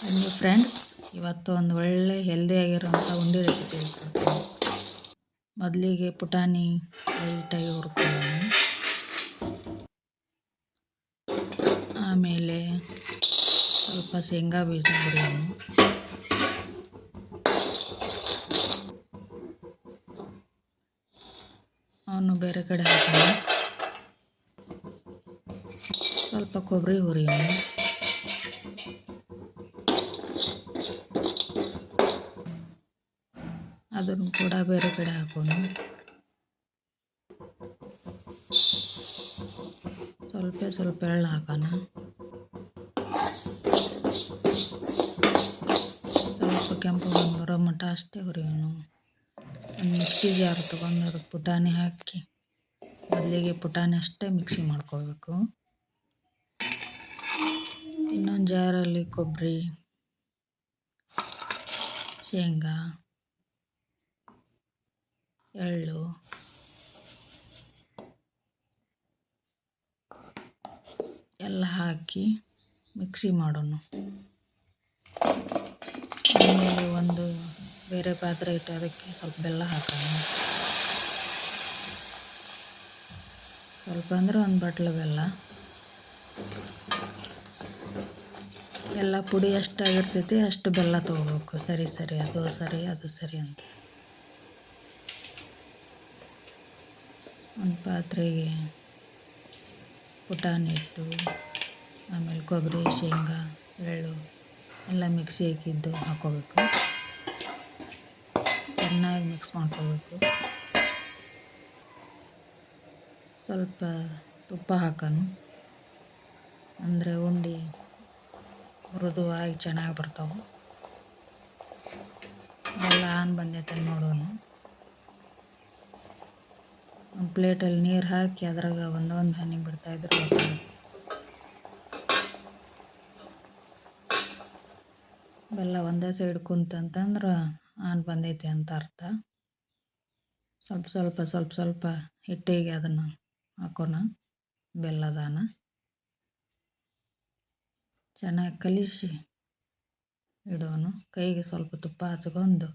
ಬನ್ನಿ ಫ್ರೆಂಡ್ಸ್, ಇವತ್ತು ಒಂದು ಒಳ್ಳೆ ಹೆಲ್ದಿಯಾಗಿರೋಂಥ ಉಂಡೆ ರೆಸಿಪಿ ಹೇಳ್ಕೊಡ್ತೀನಿ. ಮೊದಲಿಗೆ ಪುಟಾಣಿ ಲೈಟಾಗಿ ಹುರ್ಕೊಳ್ಳೋಣ. ಆಮೇಲೆ ಸ್ವಲ್ಪ ಶೇಂಗಾ ಬೀಜ ಹುರಿಯೋಣ. ಅವನು ಬೇರೆ ಕಡೆ ಹಾಕೋಣ. ಸ್ವಲ್ಪ ಕೊಬ್ಬರಿ ಹುರಿಯೋಣ. ಅದನ್ನು ಕೂಡ ಬೇರೆ ಕಡೆ ಹಾಕೋಣ. ಸ್ವಲ್ಪ ಎಳ್ಳು ಹಾಕೋಣ. ಸ್ವಲ್ಪ ಕೆಂಪು ಬರೋ ಮಟ್ಟ ಅಷ್ಟೇ ಹುರಿಯೋಣ. ಒಂದು ಮಿಕ್ಸಿ ಜಾರ್ ತೊಗೊಂಡು ಅದಕ್ಕೆ ಪುಟಾಣಿ ಹಾಕಿ ಮೊದಲಿಗೆ ಪುಟಾಣಿ ಅಷ್ಟೇ ಮಿಕ್ಸಿ ಮಾಡ್ಕೋಬೇಕು. ಇನ್ನೊಂದು ಜಾರಲ್ಲಿ ಕೊಬ್ಬರಿ, ಶೇಂಗಾ, ಎಳ್ಳು, ಎಲ್ಲ ಹಾಕಿ ಮಿಕ್ಸಿ ಮಾಡೋಣ. ಆಮೇಲೆ ಒಂದು ಬೇರೆ ಪಾತ್ರೆ ಇಟ್ಟು ಅದಕ್ಕೆ ಸ್ವಲ್ಪ ಬೆಲ್ಲ ಹಾಕೋಣ. ಸ್ವಲ್ಪ ಅಂದರೆ ಒಂದು ಬಟ್ಲು ಬೆಲ್ಲ. ಎಲ್ಲ ಪುಡಿ ಎಷ್ಟಾಗಿರ್ತೈತಿ ಅಷ್ಟು ಬೆಲ್ಲ ತೊಗೋಬೇಕು. ಸರಿ ಅದು ಸರಿ ಅಂತ. ಒಂದು ಪಾತ್ರೆಗೆ ಪುಟಾಣಿ ಇಟ್ಟು ಆಮೇಲೆ ಕೊಬ್ಬರಿ, ಶೇಂಗಾ, ಎಳ್ಳು ಎಲ್ಲ ಮಿಕ್ಸಿ ಹಾಕಿದ್ದು ಹಾಕೋಬೇಕು. ಚೆನ್ನಾಗಿ ಮಿಕ್ಸ್ ಮಾಡ್ಕೋಬೇಕು. ಸ್ವಲ್ಪ ತುಪ್ಪ ಹಾಕೋಣ, ಅಂದರೆ ಉಂಡೆ ಮೃದುವಾಗಿ ಚೆನ್ನಾಗಿ ಬರ್ತಾವೆ. ಎಲ್ಲ ಬಂದೈತೆ ನೋಡೋಣ. ಒಂದು ಪ್ಲೇಟಲ್ಲಿ ನೀರು ಹಾಕಿ ಅದ್ರಾಗ ಒಂದೊಂದು ಹನಿ ಬಿಡ್ತಾಯಿದ್ರೆ ಗೊತ್ತಾಗುತ್ತೆ. ಬೆಲ್ಲ ಒಂದೇ ಸೈಡ್ ಕುಂತಂತಂದ್ರೆ ಬಂದೈತೆ ಅಂತ ಅರ್ಥ. ಸ್ವಲ್ಪ ಹಿಟ್ಟಿಗೆ ಅದನ್ನು ಹಾಕೋಣ. ಬೆಲ್ಲದಾನ ಚೆನ್ನಾಗಿ ಕಲಿಸಿ ಇಡೋನು. ಕೈಗೆ ಸ್ವಲ್ಪ ತುಪ್ಪ ಹಚ್ಕೊಂಡು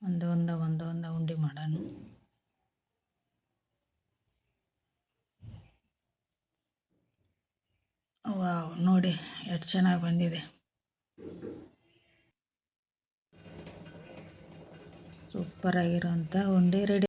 ಒಂದು ಉಂಡೆ ಮಾಡೋಣ. ವಾವ್, ನೋಡಿ ಎಷ್ಟು ಚೆನ್ನಾಗಿ ಬಂದಿದೆ. ಸೂಪರಾಗಿರೋಂಥ ಉಂಡೆ ರೆಡಿ.